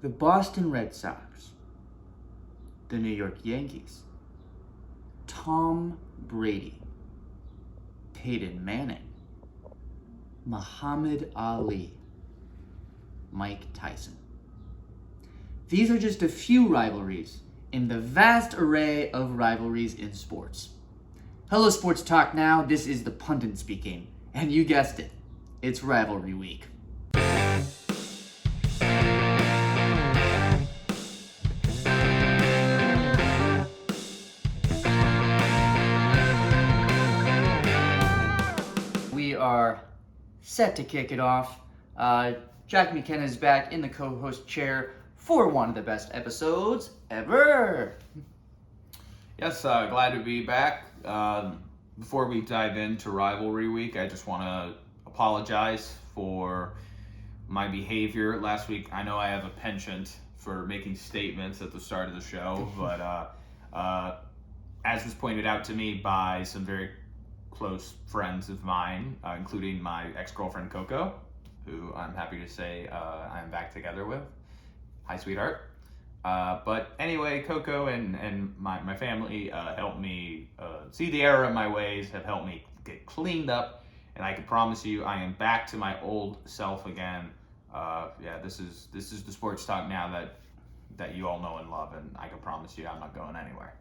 the Boston Red Sox, the New York Yankees, Tom Brady, Peyton Manning, Muhammad Ali, Mike Tyson. These are just a few rivalries in the vast array of rivalries in sports. Hello, Sports Talk Now. This is the Pundit speaking, and you guessed it, it's Rivalry Week. We are set to kick it off. Jack McKenna is back in the co-host chair for one of the best episodes ever. Yes, glad to be back. Before we dive into Rivalry Week, I just want to apologize for my behavior last week. I know I have a penchant for making statements at the start of the show, but as was pointed out to me by some very close friends of mine, including my ex-girlfriend Coco, who I'm happy to say I'm back together with. Hi, sweetheart. But anyway, Coco and my family helped me see the error of my ways, have helped me get cleaned up, and I can promise you I am back to my old self again. This is the Sports Talk Now that you all know and love, and I can promise you I'm not going anywhere.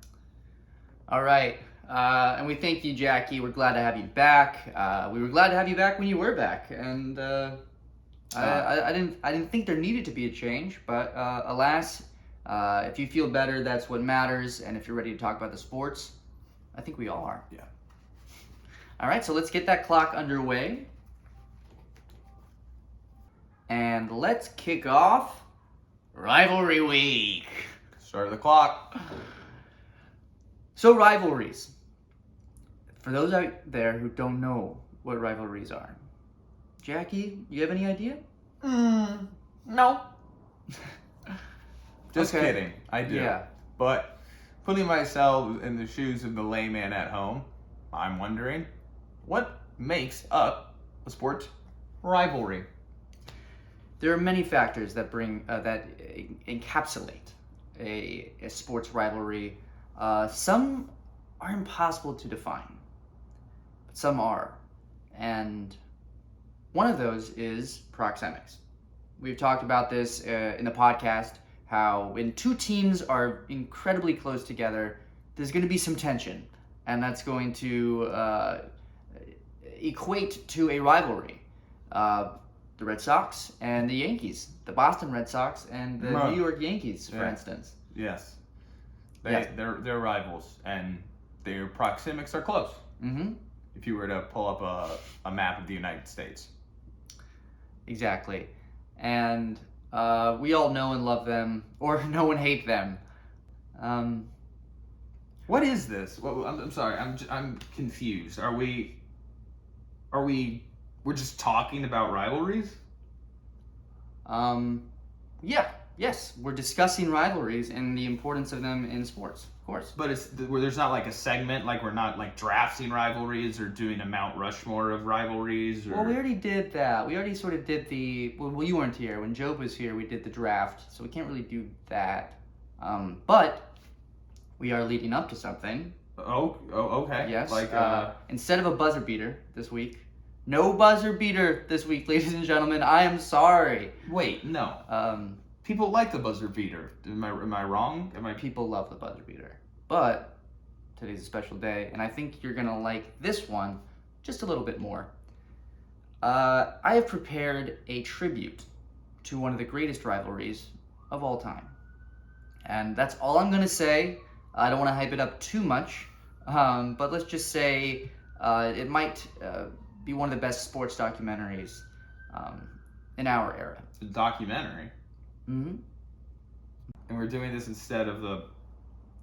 All right, and we thank you, Jackie. We're glad to have you back. We were glad to have you back when you were back, and I didn't think there needed to be a change, but alas, if you feel better, that's what matters, and if you're ready to talk about the sports, I think we all are. Yeah. All right, so let's get that clock underway, and let's kick off Rivalry Week. Start the clock. So rivalries. For those out there who don't know what rivalries are, Jackie, you have any idea? No. Just Okay. kidding. I do. Yeah. But putting myself in the shoes of the layman at home, I'm wondering, what makes up a sports rivalry? There are many factors that encapsulate a sports rivalry. Some are impossible to define, but some are. And one of those is proxemics. We've talked about this in the podcast, how when two teams are incredibly close together, there's going to be some tension, and that's going to equate to a rivalry. The Red Sox and the Yankees, the Boston Red Sox and the New York Yankees, for instance. Yes. Yes. They're rivals, and their proxemics are close. Mm-hmm. If you were to pull up a map of the United States. Exactly. And we all know and love them, or know and hate them. What is this? Well, I'm sorry. I'm confused. We're just talking about rivalries? Yes, we're discussing rivalries and the importance of them in sports, of course. But where there's not like a segment, like we're not like drafting rivalries or doing a Mount Rushmore of rivalries. Or... Well, we already did that. We already sort of did well, you weren't here. When Job was here, we did the draft, so we can't really do that. But we are leading up to something. Oh, okay. Yes. Like instead of a buzzer beater this week, no buzzer beater this week, ladies and gentlemen. I am sorry. Wait, no. People like the buzzer beater. Am I wrong? People love the buzzer beater. But today's a special day, and I think you're going to like this one just a little bit more. I have prepared a tribute to one of the greatest rivalries of all time. And that's all I'm going to say. I don't want to hype it up too much, but let's just say it might be one of the best sports documentaries in our era. A documentary? Mm-hmm. And we're doing this instead of the...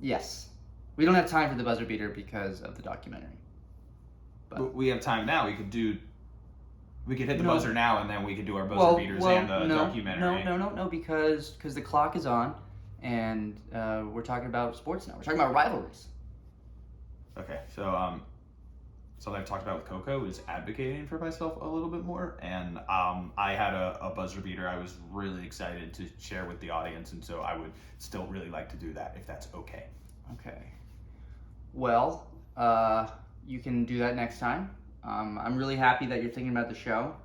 Yes. We don't have time for the buzzer beater because of the documentary. But we have time now. We could hit the buzzer now, and then we could do our buzzer beaters and the documentary. No, because the clock is on, and we're talking about sports now. We're talking about rivalries. Okay, so something I've talked about with Coco is advocating for myself a little bit more. And I had a buzzer beater I was really excited to share with the audience, and so I would still really like to do that if that's okay. Okay. Well, you can do that next time. I'm really happy that you're thinking about the show,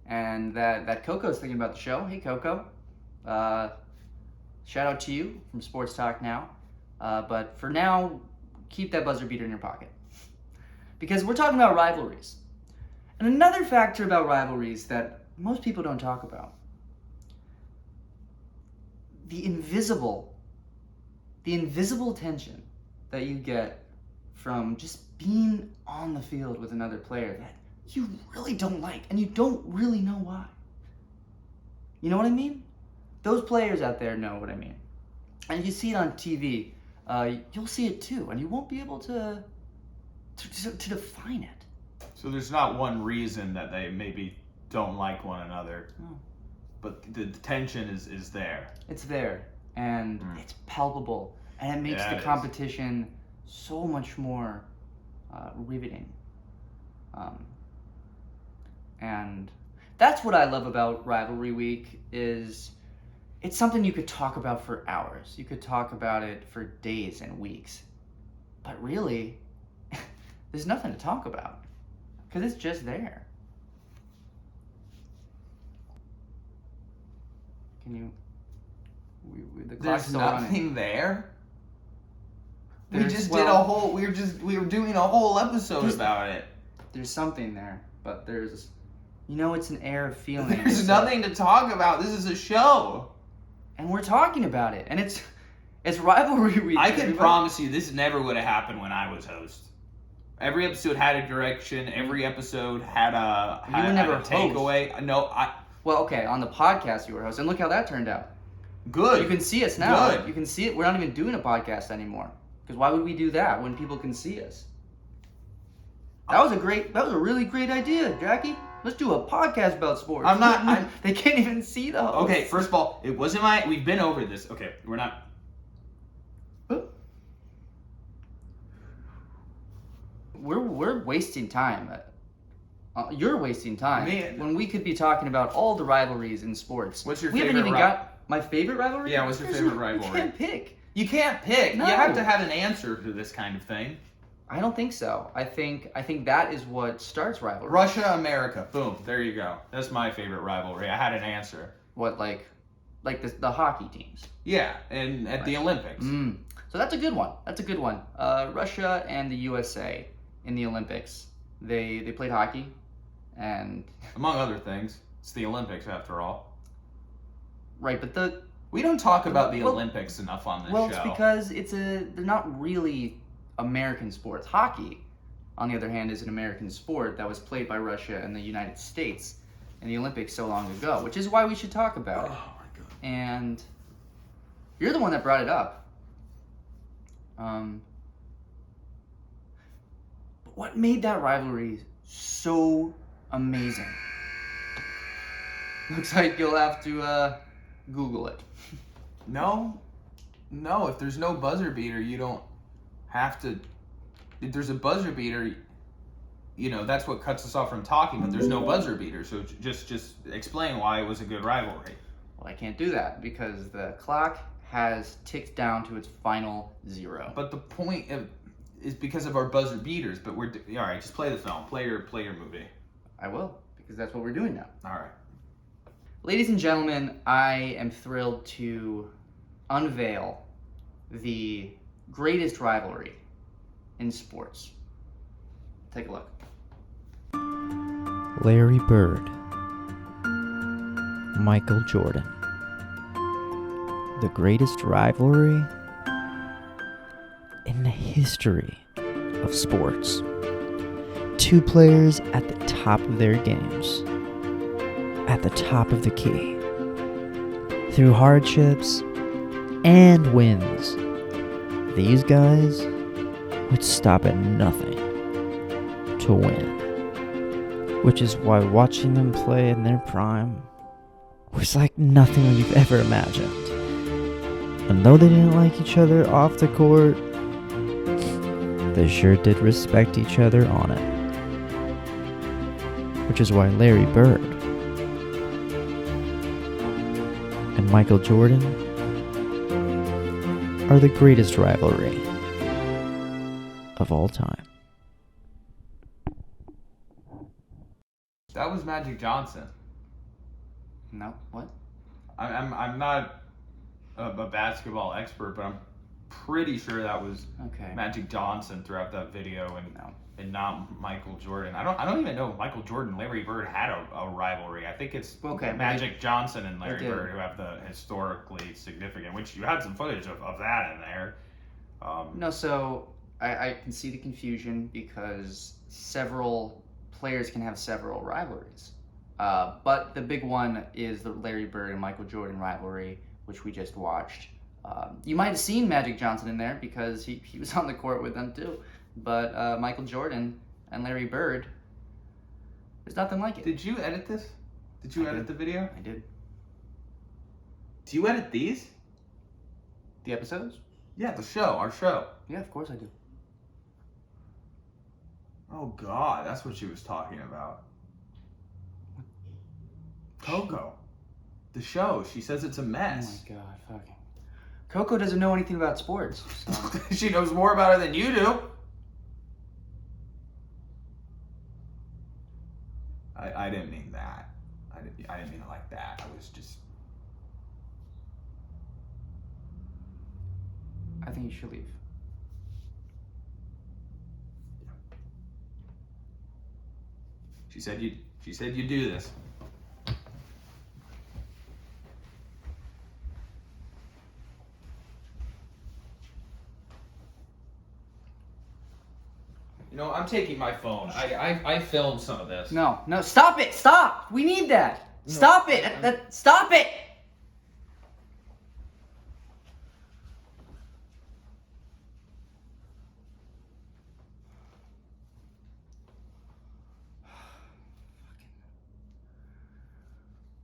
and that Coco's thinking about the show. Hey, Coco. Shout out to you from Sports Talk Now. But for now, keep that buzzer beater in your pocket. Because we're talking about rivalries. And another factor about rivalries that most people don't talk about. The invisible tension that you get from just being on the field with another player that you really don't like and you don't really know why. You know what I mean? Those players out there know what I mean. And you see it on TV, you'll see it too, and you won't be able to define it. So there's not one reason that they maybe don't like one another. No. But the tension is there. It's there, and it's palpable, and it makes the competition so much more riveting. And that's what I love about Rivalry Week is it's something you could talk about for hours. You could talk about it for days and weeks. But really, there's nothing to talk about because it's just there. Can you... the clock's There's still nothing running. there. We There's- just well, did a whole. We were doing a whole episode about it. There's something there, but there's... it's an air of feeling. There's nothing to talk about. This is a show. And we're talking about it. And it's Rivalry Week. I can everybody. promise you this never would have happened when I was host. Every episode had a direction. Every episode had a takeaway. No, Well, okay, on the podcast you were host, and look how that turned out. Good. You can see us now. Good. You can see it. We're not even doing a podcast anymore. Because why would we do that when people can see us? That was a really great idea, Jackie. Let's do a podcast about sports. They can't even see the host. Okay, first of all, it wasn't we've been over this. Okay, we're not. We're wasting time. You're wasting time. Man. When we could be talking about all the rivalries in sports. What's your we favorite haven't even got my favorite rivalry? Yeah, what's your favorite rivalry? You can't pick. You can't pick. No. You have to have an answer to this kind of thing. I don't think so. I think that is what starts rivalry. Russia, America. Boom. There you go. That's my favorite rivalry. I had an answer. What, like the hockey teams? Yeah, and at the Olympics. So that's a good one. Russia and the USA in the Olympics. They played hockey, and among other things, it's the Olympics after all. Right, but we don't talk about the Olympics enough on this show. Well, it's because they're not really American sports. Hockey, on the other hand, is an American sport that was played by Russia and the United States in the Olympics so long ago, which is why we should talk about it. Oh my god! And you're the one that brought it up. But what made that rivalry so amazing? Looks like you'll have to Google it. No. If there's no buzzer beater, you don't have to. If there's a buzzer beater, that's what cuts us off from talking. But there's no buzzer beater, so just explain why it was a good rivalry. Well, I can't do that because the clock has ticked down to its final 0. But the point is because of our buzzer beaters. But all right. Just play the film. Play your movie. I will, because that's what we're doing now. All right. Ladies and gentlemen, I am thrilled to unveil the greatest rivalry in sports. Take a look. Larry Bird, Michael Jordan. The greatest rivalry in the history of sports. Two players at the top of their games, at the top of the key. Through hardships and wins, these guys would stop at nothing to win. Which is why watching them play in their prime was like nothing you've ever imagined. And though they didn't like each other off the court, they sure did respect each other on it. Which is why Larry Bird and Michael Jordan are the greatest rivalry of all time. That was Magic Johnson. No, what? I'm not a basketball expert, but I'm pretty sure that was Okay. Magic Johnson throughout that video, and No. and not Michael Jordan. I don't even know if Michael Jordan and Larry Bird had a rivalry. I think it's Okay, Magic Johnson and Larry did. Bird who have the historically significant, which you had some footage of that in there. No, so I can see the confusion because several players can have several rivalries. But the big one is the Larry Bird and Michael Jordan rivalry, which we just watched. You might have seen Magic Johnson in there because he was on the court with them too. But Michael Jordan and Larry Bird, there's nothing like it. Did you edit this? Did you I edit did. the video? I did. Do you edit these? The episodes? Yeah, our show. Yeah, of course I do. Oh God, that's what she was talking about. Coco. The show. She says it's a Oh mess. my god, fucking. Coco doesn't know anything about sports. So. She knows more about it than you do. I didn't mean that. I didn't mean it like that. I was just. I think you should leave. She said you do this. You know, I'm taking my phone. I filmed some of this. No, stop it! Stop! We need that! Stop it! Stop it!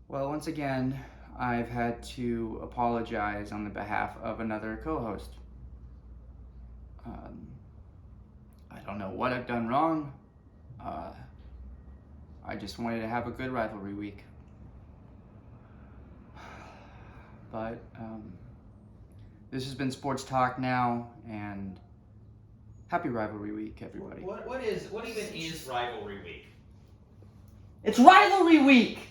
Well, once again, I've had to apologize on the behalf of another co-host. I don't know what I've done wrong. I just wanted to have a good rivalry week. But this has been Sports Talk now, and happy rivalry week, everybody. What even is rivalry week? It's rivalry week!